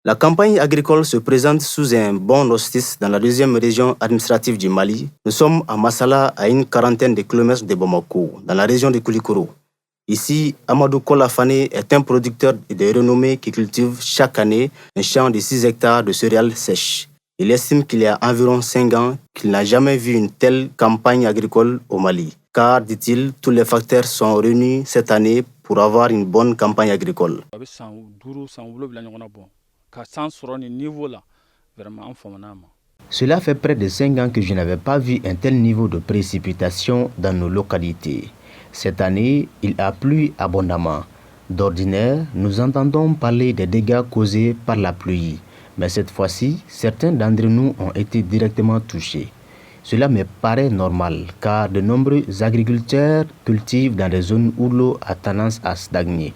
La campagne agricole se présente sous un bon auspice dans la deuxième région administrative du Mali. Nous sommes à Massala, à une quarantaine de kilomètres de Bamako, dans la région de Koulikoro. Ici, Amadou Kolafane est un producteur de renommée qui cultive chaque année un champ de 6 hectares de céréales sèches. Il estime qu'il y a environ 5 ans qu'il n'a jamais vu une telle campagne agricole au Mali. Car, dit-il, tous les facteurs sont réunis cette année pour avoir une bonne campagne agricole. Cela fait près de 5 ans que je n'avais pas vu un tel niveau de précipitation dans nos localités. Cette année, il a plu abondamment. D'ordinaire, nous entendons parler des dégâts causés par la pluie. Mais cette fois-ci, certains d'entre nous ont été directement touchés. Cela me paraît normal car de nombreux agriculteurs cultivent dans des zones où l'eau a tendance à stagner.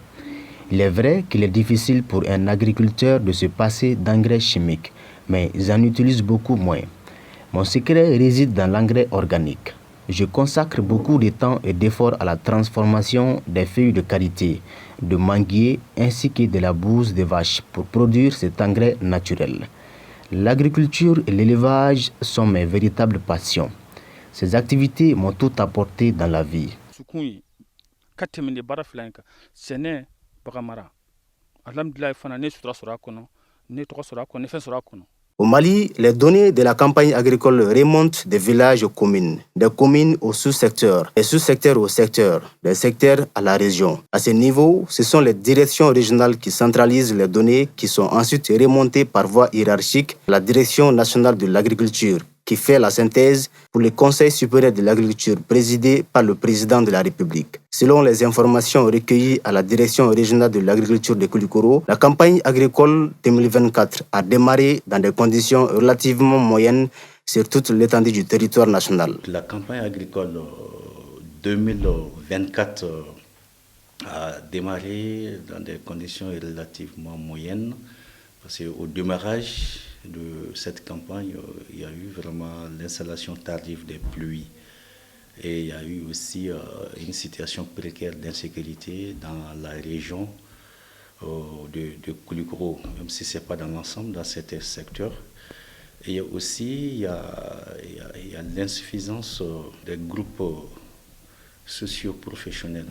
Il est vrai qu'il est difficile pour un agriculteur de se passer d'engrais chimiques, mais ils en utilisent beaucoup moins. Mon secret réside dans l'engrais organique. Je consacre beaucoup de temps et d'efforts à la transformation des feuilles de qualité, de manguier ainsi que de la bouse de vache pour produire cet engrais naturel. L'agriculture et l'élevage sont mes véritables passions. Ces activités m'ont tout apporté dans la vie. Au Mali, les données de la campagne agricole remontent des villages aux communes, des communes aux sous-secteurs, des sous-secteurs aux secteurs, des secteurs à la région. À ce niveau, ce sont les directions régionales qui centralisent les données qui sont ensuite remontées par voie hiérarchique à la Direction nationale de l'agriculture, qui fait la synthèse pour le Conseil supérieur de l'agriculture présidé par le président de la République. Selon les informations recueillies à la Direction régionale de l'agriculture de Koulikoro, la campagne agricole 2024 a démarré dans des conditions relativement moyennes sur toute l'étendue du territoire national. La campagne agricole 2024 a démarré dans des conditions relativement moyennes parce qu'au démarrage de cette campagne, il y a eu vraiment l'installation tardive des pluies et il y a eu aussi une situation précaire d'insécurité dans la région de Koulikoro, même si ce n'est pas dans l'ensemble, dans certains secteurs. Et aussi, il y a l'insuffisance des groupes socio-professionnels.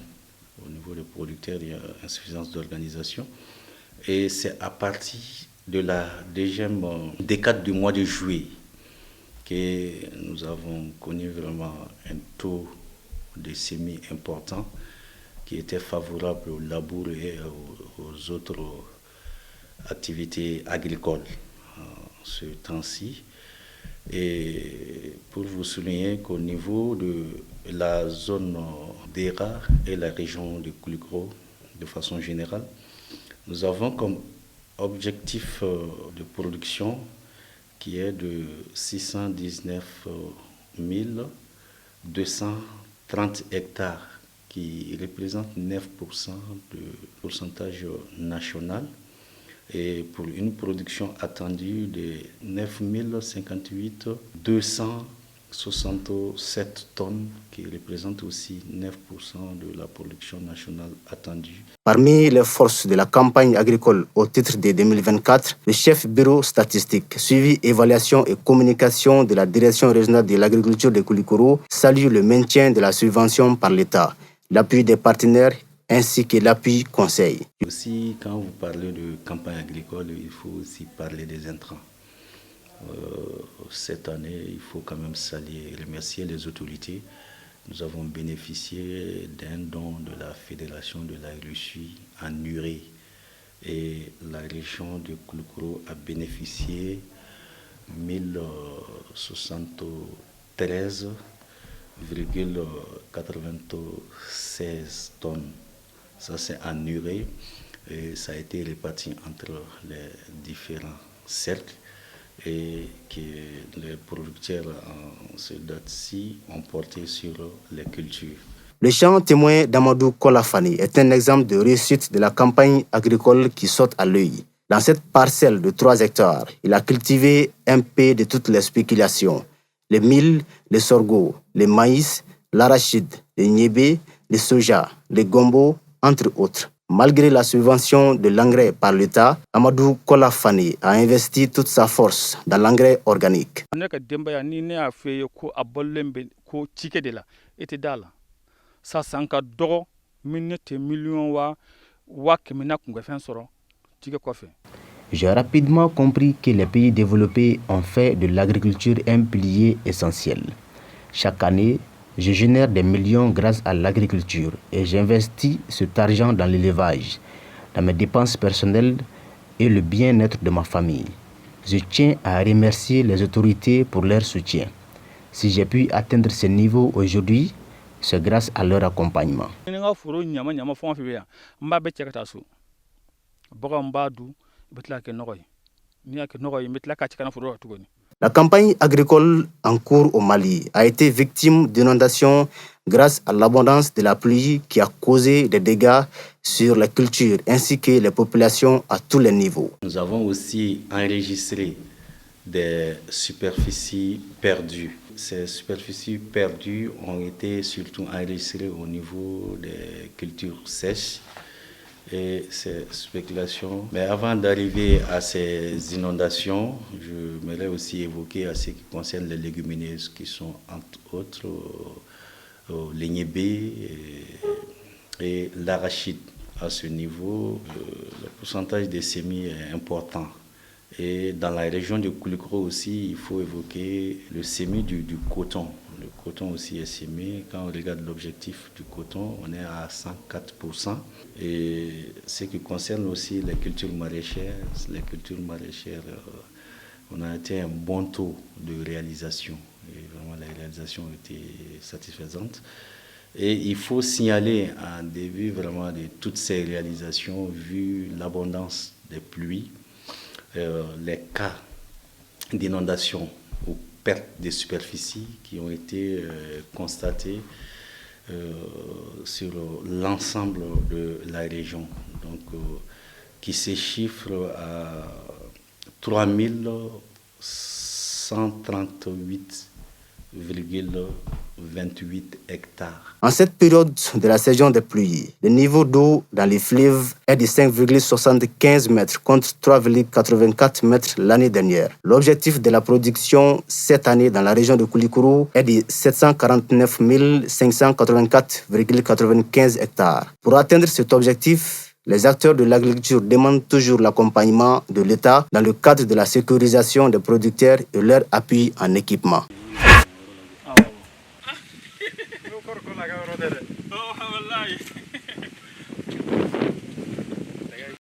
Au niveau des producteurs, il y a insuffisance d'organisation. Et c'est à partir de la deuxième décade du mois de juillet que nous avons connu vraiment un taux de semis important qui était favorable au labour et aux autres activités agricoles ce temps-ci. Et pour vous souligner qu'au niveau de la zone d'Era et la région de Koulikoro, de façon générale, nous avons comme objectif de production qui est de 619 230 hectares, qui représente 9% du pourcentage national, et pour une production attendue de 9 058 267 tonnes, qui représente aussi 9% de la production nationale attendue. Parmi les forces de la campagne agricole au titre de 2024, le chef bureau statistique, suivi, évaluation et communication de la Direction régionale de l'agriculture de Koulikoro salue le maintien de la subvention par l'État, l'appui des partenaires ainsi que l'appui conseil. Aussi, quand vous parlez de campagne agricole, il faut aussi parler des intrants. Cette année, il faut quand même saluer et remercier les autorités. Nous avons bénéficié d'un don de la Fédération de la Russie en urée. Et la région de Koulikoro a bénéficié 1073,96 tonnes. Ça, c'est en urée et ça a été réparti entre les différents cercles et que les producteurs en ce date-ci ont porté sur les cultures. Le champ témoin d'Amadou Kolafane est un exemple de réussite de la campagne agricole qui saute à l'œil. Dans cette parcelle de 3 hectares, il a cultivé un peu de toutes les spéculations. Les mil, les sorgho, les maïs, l'arachide, les niébé, les soja, les gombo, entre autres. Malgré la subvention de l'engrais par l'État, Amadou Kolafani a investi toute sa force dans l'engrais organique. J'ai rapidement compris que les pays développés ont fait de l'agriculture un pilier essentiel. Chaque année, je génère des millions grâce à l'agriculture et j'investis cet argent dans l'élevage, dans mes dépenses personnelles et le bien-être de ma famille. Je tiens à remercier les autorités pour leur soutien. Si j'ai pu atteindre ce niveau aujourd'hui, c'est grâce à leur accompagnement. La campagne agricole en cours au Mali a été victime d'inondations grâce à l'abondance de la pluie qui a causé des dégâts sur la culture ainsi que les populations à tous les niveaux. Nous avons aussi enregistré des superficies perdues. Ces superficies perdues ont été surtout enregistrées au niveau des cultures sèches et ces spéculations. Mais avant d'arriver à ces inondations, je voudrais aussi évoquer à ce qui concerne les légumineuses qui sont entre autres l'Ignébé et l'arachide. À ce niveau, le pourcentage des semis est important. Et dans la région de Koulikoro aussi, il faut évoquer le semis du coton. Le coton aussi est semé. Quand on regarde l'objectif du coton, on est à 104%. Et ce qui concerne aussi les cultures maraîchères, on a atteint un bon taux de réalisation. Et vraiment, la réalisation était satisfaisante. Et il faut signaler en début vraiment de toutes ces réalisations, vu l'abondance des pluies, les cas d'inondation ou perte de superficie qui ont été constatés sur l'ensemble de la région, donc qui se chiffre à 3138,28 hectares. En cette période de la saison des pluies, le niveau d'eau dans les fleuves est de 5,75 mètres contre 3,84 mètres l'année dernière. L'objectif de la production cette année dans la région de Koulikoro est de 749 584,95 hectares. Pour atteindre cet objectif, les acteurs de l'agriculture demandent toujours l'accompagnement de l'État dans le cadre de la sécurisation des producteurs et leur appui en équipement.